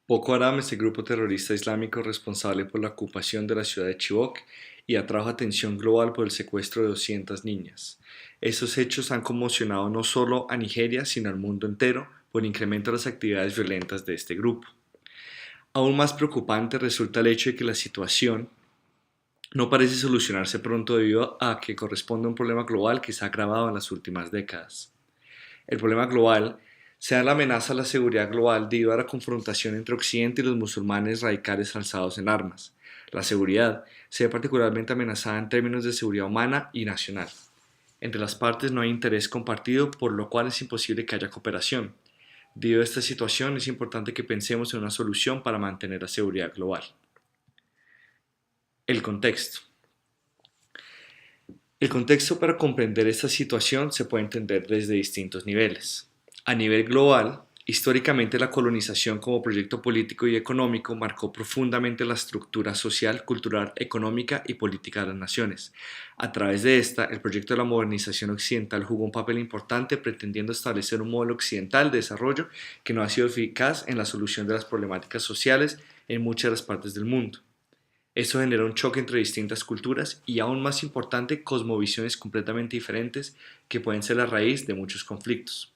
Boko Haram es el grupo terrorista islámico responsable por la ocupación de la ciudad de Chibok y atrajo atención global por el secuestro de 200 niñas. Estos hechos han conmocionado no solo a Nigeria, sino al mundo entero por el incremento de las actividades violentas de este grupo. Aún más preocupante resulta el hecho de que la situación no parece solucionarse pronto debido a que corresponde a un problema global que se ha agravado en las últimas décadas. El problema global se da la amenaza a la seguridad global debido a la confrontación entre Occidente y los musulmanes radicales alzados en armas. La seguridad se ve particularmente amenazada en términos de seguridad humana y nacional. Entre las partes no hay interés compartido, por lo cual es imposible que haya cooperación. Debido a esta situación, es importante que pensemos en una solución para mantener la seguridad global. El contexto. El contexto para comprender esta situación se puede entender desde distintos niveles. A nivel global, históricamente la colonización como proyecto político y económico marcó profundamente la estructura social, cultural, económica y política de las naciones. A través de esta, el proyecto de la modernización occidental jugó un papel importante pretendiendo establecer un modelo occidental de desarrollo que no ha sido eficaz en la solución de las problemáticas sociales en muchas de las partes del mundo. Esto genera un choque entre distintas culturas y, aún más importante, cosmovisiones completamente diferentes que pueden ser la raíz de muchos conflictos.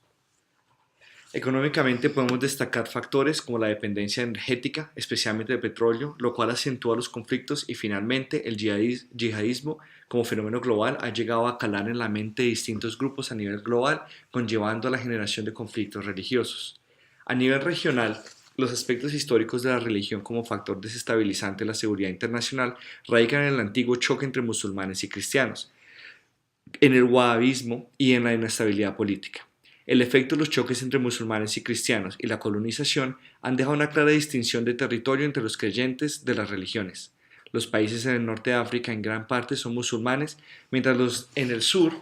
Económicamente podemos destacar factores como la dependencia energética, especialmente de petróleo, lo cual acentúa los conflictos y finalmente el yihadismo como fenómeno global ha llegado a calar en la mente de distintos grupos a nivel global, conllevando a la generación de conflictos religiosos. A nivel regional, los aspectos históricos de la religión como factor desestabilizante de la seguridad internacional radican en el antiguo choque entre musulmanes y cristianos, en el wahabismo y en la inestabilidad política. El efecto de los choques entre musulmanes y cristianos y la colonización han dejado una clara distinción de territorio entre los creyentes de las religiones. Los países en el norte de África en gran parte son musulmanes, mientras los en el sur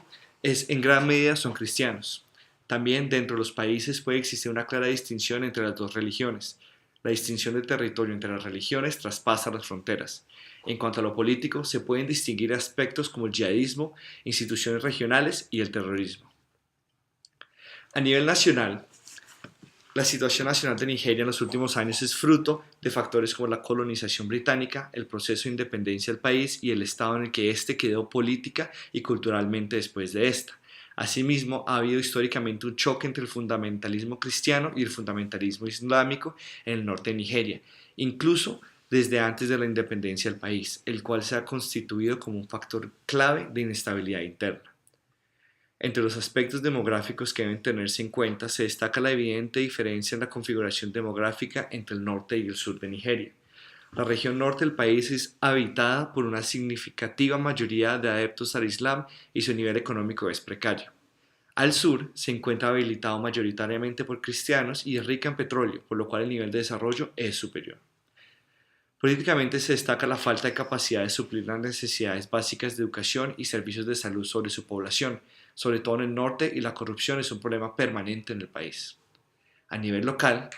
en gran medida son cristianos. También dentro de los países puede existir una clara distinción entre las dos religiones. La distinción de territorio entre las religiones traspasa las fronteras. En cuanto a lo político, se pueden distinguir aspectos como el yihadismo, instituciones regionales y el terrorismo. A nivel nacional, la situación nacional de Nigeria en los últimos años es fruto de factores como la colonización británica, el proceso de independencia del país y el estado en el que éste quedó política y culturalmente después de esta. Asimismo, ha habido históricamente un choque entre el fundamentalismo cristiano y el fundamentalismo islámico en el norte de Nigeria, incluso desde antes de la independencia del país, el cual se ha constituido como un factor clave de inestabilidad interna. Entre los aspectos demográficos que deben tenerse en cuenta se destaca la evidente diferencia en la configuración demográfica entre el norte y el sur de Nigeria. La región norte del país es habitada por una significativa mayoría de adeptos al Islam y su nivel económico es precario. Al sur se encuentra habilitado mayoritariamente por cristianos y es rica en petróleo, por lo cual el nivel de desarrollo es superior. Políticamente se destaca la falta de capacidad de suplir las necesidades básicas de educación y servicios de salud sobre su población, sobre todo en el norte, y la corrupción es un problema permanente en el país. A nivel local,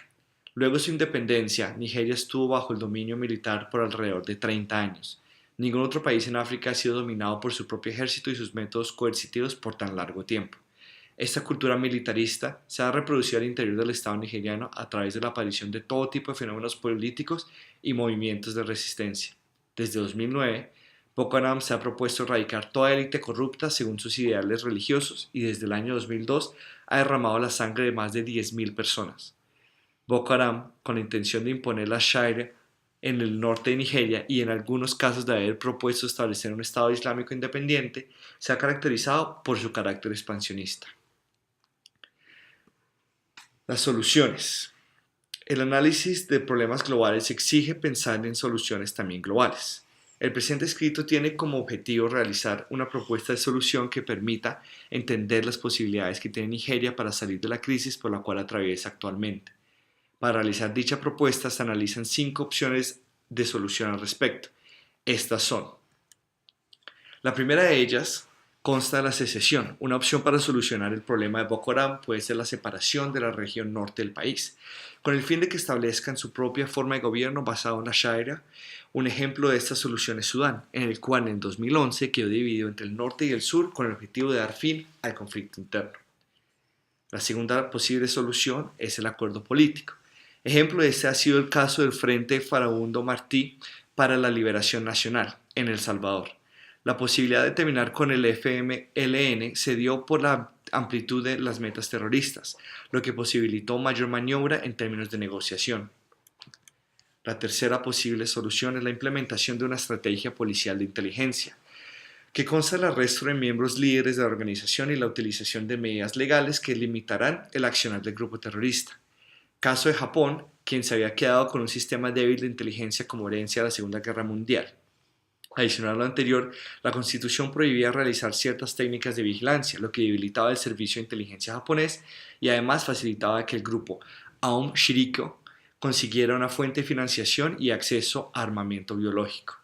luego de su independencia, Nigeria estuvo bajo el dominio militar por alrededor de 30 años. Ningún otro país en África ha sido dominado por su propio ejército y sus métodos coercitivos por tan largo tiempo. Esta cultura militarista se ha reproducido al interior del Estado nigeriano a través de la aparición de todo tipo de fenómenos políticos y movimientos de resistencia. Desde 2009, Boko Haram se ha propuesto erradicar toda élite corrupta según sus ideales religiosos y desde el año 2002 ha derramado la sangre de más de 10.000 personas. Boko Haram, con la intención de imponer la Sharia en el norte de Nigeria y en algunos casos de haber propuesto establecer un Estado islámico independiente, se ha caracterizado por su carácter expansionista. Las soluciones. El análisis de problemas globales exige pensar en soluciones también globales. El presente escrito tiene como objetivo realizar una propuesta de solución que permita entender las posibilidades que tiene Nigeria para salir de la crisis por la cual atraviesa actualmente. Para realizar dicha propuesta se analizan 5 opciones de solución al respecto. Estas son: la primera de ellas consta de la secesión. Una opción para solucionar el problema de Boko Haram puede ser la separación de la región norte del país, con el fin de que establezcan su propia forma de gobierno basada en la Sharia. Un ejemplo de esta solución es Sudán, en el cual en 2011 quedó dividido entre el norte y el sur con el objetivo de dar fin al conflicto interno. La segunda posible solución es el acuerdo político. Ejemplo de este ha sido el caso del Frente Farabundo Martí para la Liberación Nacional en El Salvador. La posibilidad de terminar con el FMLN se dio por la amplitud de las metas terroristas, lo que posibilitó mayor maniobra en términos de negociación. La tercera posible solución es la implementación de una estrategia policial de inteligencia, que consta del arresto de miembros líderes de la organización y la utilización de medidas legales que limitarán el accionar del grupo terrorista. Caso de Japón, quien se había quedado con un sistema débil de inteligencia como herencia de la Segunda Guerra Mundial. Adicional a lo anterior, la Constitución prohibía realizar ciertas técnicas de vigilancia, lo que debilitaba el servicio de inteligencia japonés y además facilitaba que el grupo Aum Shinrikyo consiguiera una fuente de financiación y acceso a armamento biológico.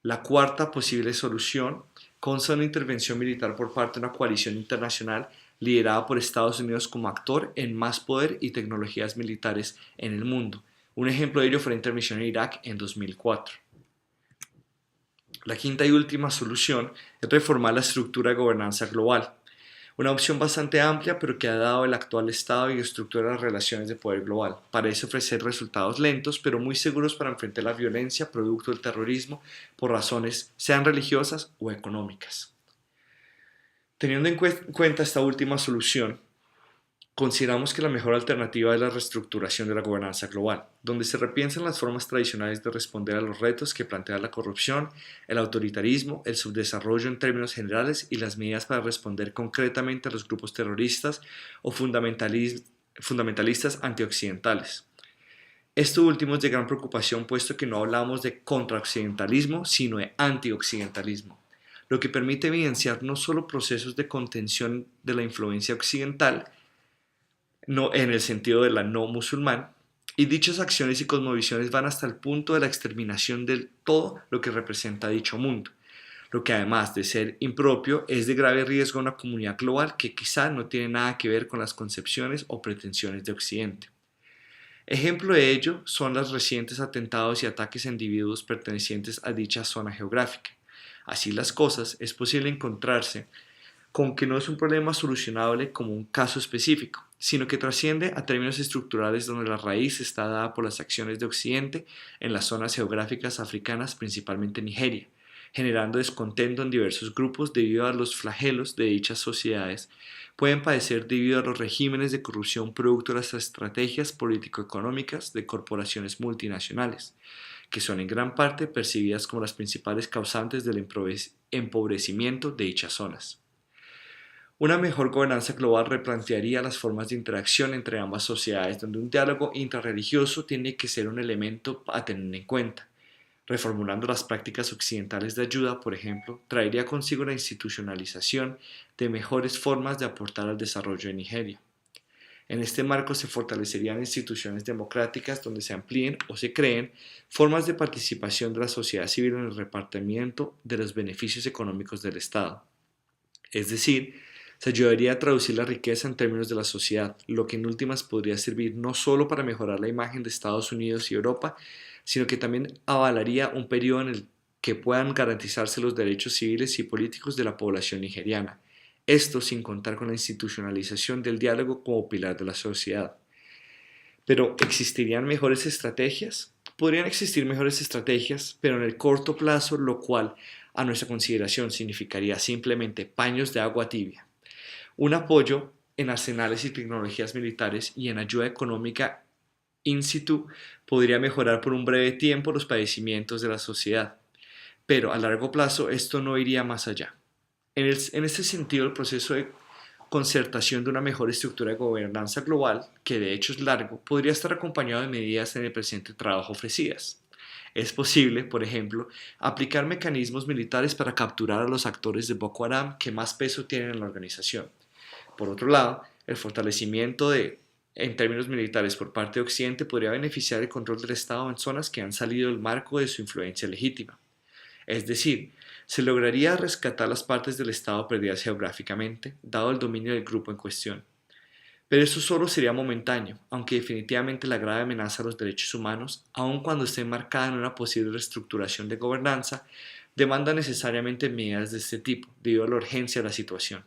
La cuarta posible solución consta de una intervención militar por parte de una coalición internacional liderada por Estados Unidos como actor en más poder y tecnologías militares en el mundo. Un ejemplo de ello fue la intervención en Irak en 2004. La quinta y última solución es reformar la estructura de gobernanza global, una opción bastante amplia pero que ha dado el actual estado y estructura de las relaciones de poder global. Parece ofrecer resultados lentos pero muy seguros para enfrentar la violencia producto del terrorismo por razones sean religiosas o económicas. Teniendo en cuenta esta última solución, consideramos que la mejor alternativa es la reestructuración de la gobernanza global, donde se repiensan las formas tradicionales de responder a los retos que plantea la corrupción, el autoritarismo, el subdesarrollo en términos generales y las medidas para responder concretamente a los grupos terroristas o fundamentalistas antioccidentales. Esto último es de gran preocupación puesto que no hablamos de contraoccidentalismo, sino de antioccidentalismo, lo que permite evidenciar no solo procesos de contención de la influencia occidental, no en el sentido de la no musulmán, y dichas acciones y cosmovisiones van hasta el punto de la exterminación de todo lo que representa dicho mundo, lo que además de ser impropio es de grave riesgo a una comunidad global que quizá no tiene nada que ver con las concepciones o pretensiones de Occidente. Ejemplo de ello son los recientes atentados y ataques a individuos pertenecientes a dicha zona geográfica. Así las cosas, es posible encontrarse con que no es un problema solucionable como un caso específico, sino que trasciende a términos estructurales donde la raíz está dada por las acciones de Occidente en las zonas geográficas africanas, principalmente Nigeria, generando descontento en diversos grupos debido a los flagelos de dichas sociedades. Pueden padecer debido a los regímenes de corrupción producto de las estrategias político-económicas de corporaciones multinacionales, que son en gran parte percibidas como las principales causantes del empobrecimiento de dichas zonas. Una mejor gobernanza global replantearía las formas de interacción entre ambas sociedades, donde un diálogo intrarreligioso tiene que ser un elemento a tener en cuenta. Reformulando las prácticas occidentales de ayuda, por ejemplo, traería consigo la institucionalización de mejores formas de aportar al desarrollo de Nigeria. En este marco se fortalecerían instituciones democráticas donde se amplíen o se creen formas de participación de la sociedad civil en el repartimiento de los beneficios económicos del Estado. Es decir, se ayudaría a traducir la riqueza en términos de la sociedad, lo que en últimas podría servir no solo para mejorar la imagen de Estados Unidos y Europa, sino que también avalaría un periodo en el que puedan garantizarse los derechos civiles y políticos de la población nigeriana. Esto sin contar con la institucionalización del diálogo como pilar de la sociedad. Pero, ¿existirían mejores estrategias? Podrían existir mejores estrategias, pero en el corto plazo, lo cual, a nuestra consideración, significaría simplemente paños de agua tibia. Un apoyo en arsenales y tecnologías militares y en ayuda económica in situ podría mejorar por un breve tiempo los padecimientos de la sociedad, pero a largo plazo esto no iría más allá. En este sentido, el proceso de concertación de una mejor estructura de gobernanza global, que de hecho es largo, podría estar acompañado de medidas en el presente trabajo ofrecidas. Es posible, por ejemplo, aplicar mecanismos militares para capturar a los actores de Boko Haram que más peso tienen en la organización. Por otro lado, el fortalecimiento en términos militares por parte de Occidente podría beneficiar el control del Estado en zonas que han salido del marco de su influencia legítima. Es decir, se lograría rescatar las partes del Estado perdidas geográficamente, dado el dominio del grupo en cuestión. Pero eso solo sería momentáneo, aunque definitivamente la grave amenaza a los derechos humanos, aun cuando esté enmarcada en una posible reestructuración de gobernanza, demanda necesariamente medidas de este tipo, debido a la urgencia de la situación.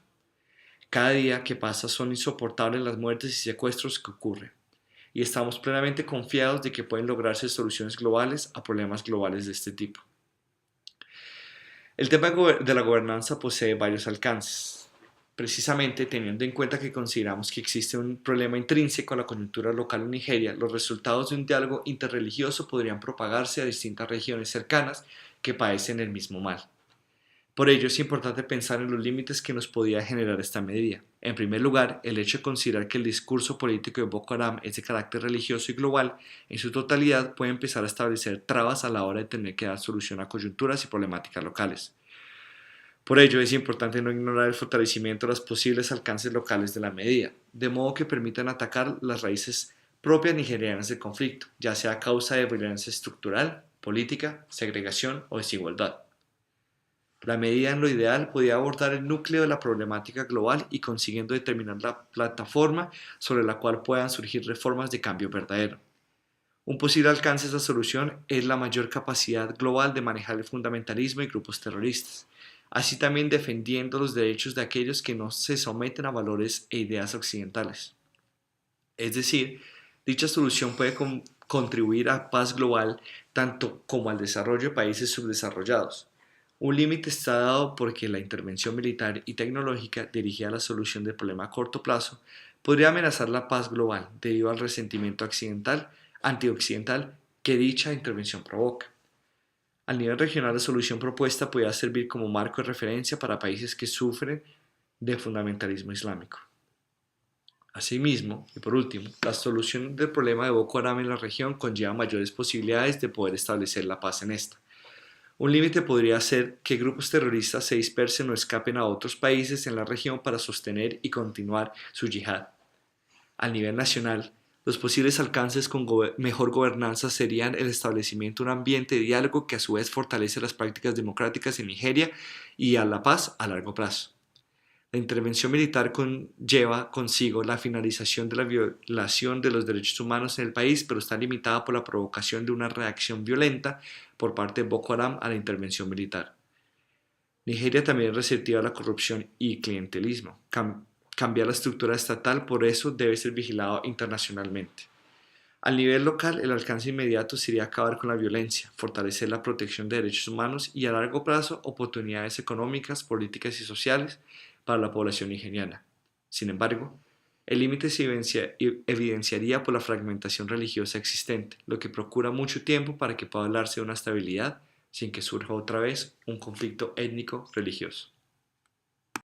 Cada día que pasa son insoportables las muertes y secuestros que ocurren. y estamos plenamente confiados de que pueden lograrse soluciones globales a problemas globales de este tipo. El tema de la gobernanza posee varios alcances, precisamente teniendo en cuenta que consideramos que existe un problema intrínseco a la coyuntura local en Nigeria. Los resultados de un diálogo interreligioso podrían propagarse a distintas regiones cercanas que padecen el mismo mal. Por ello es importante pensar en los límites que nos podía generar esta medida. En primer lugar, el hecho de considerar que el discurso político de Boko Haram es de carácter religioso y global, en su totalidad puede empezar a establecer trabas a la hora de tener que dar solución a coyunturas y problemáticas locales. Por ello es importante no ignorar el fortalecimiento de los posibles alcances locales de la medida, de modo que permitan atacar las raíces propias nigerianas del conflicto, ya sea a causa de violencia estructural, política, segregación o desigualdad. La medida en lo ideal podía abordar el núcleo de la problemática global y consiguiendo determinar la plataforma sobre la cual puedan surgir reformas de cambio verdadero. Un posible alcance de esta solución es la mayor capacidad global de manejar el fundamentalismo y grupos terroristas, así también defendiendo los derechos de aquellos que no se someten a valores e ideas occidentales. Es decir, dicha solución puede contribuir a paz global tanto como al desarrollo de países subdesarrollados. Un límite está dado porque la intervención militar y tecnológica dirigida a la solución del problema a corto plazo podría amenazar la paz global debido al resentimiento antioccidental que dicha intervención provoca. Al nivel regional, la solución propuesta podría servir como marco de referencia para países que sufren de fundamentalismo islámico. Asimismo, y por último, la solución del problema de Boko Haram en la región conlleva mayores posibilidades de poder establecer la paz en esta. Un límite podría ser que grupos terroristas se dispersen o escapen a otros países en la región para sostener y continuar su yihad. A nivel nacional, los posibles alcances con mejor gobernanza serían el establecimiento de un ambiente de diálogo que a su vez fortalece las prácticas democráticas en Nigeria y a la paz a largo plazo. La intervención militar lleva consigo la finalización de la violación de los derechos humanos en el país, pero está limitada por la provocación de una reacción violenta por parte de Boko Haram a la intervención militar. Nigeria también es receptiva a la corrupción y clientelismo. Cambiar la estructura estatal, por eso, debe ser vigilado internacionalmente. Al nivel local, el alcance inmediato sería acabar con la violencia, fortalecer la protección de derechos humanos y a largo plazo oportunidades económicas, políticas y sociales para la población nigeriana. Sin embargo, el límite se evidenciaría por la fragmentación religiosa existente, lo que procura mucho tiempo para que pueda hablarse de una estabilidad sin que surja otra vez un conflicto étnico-religioso.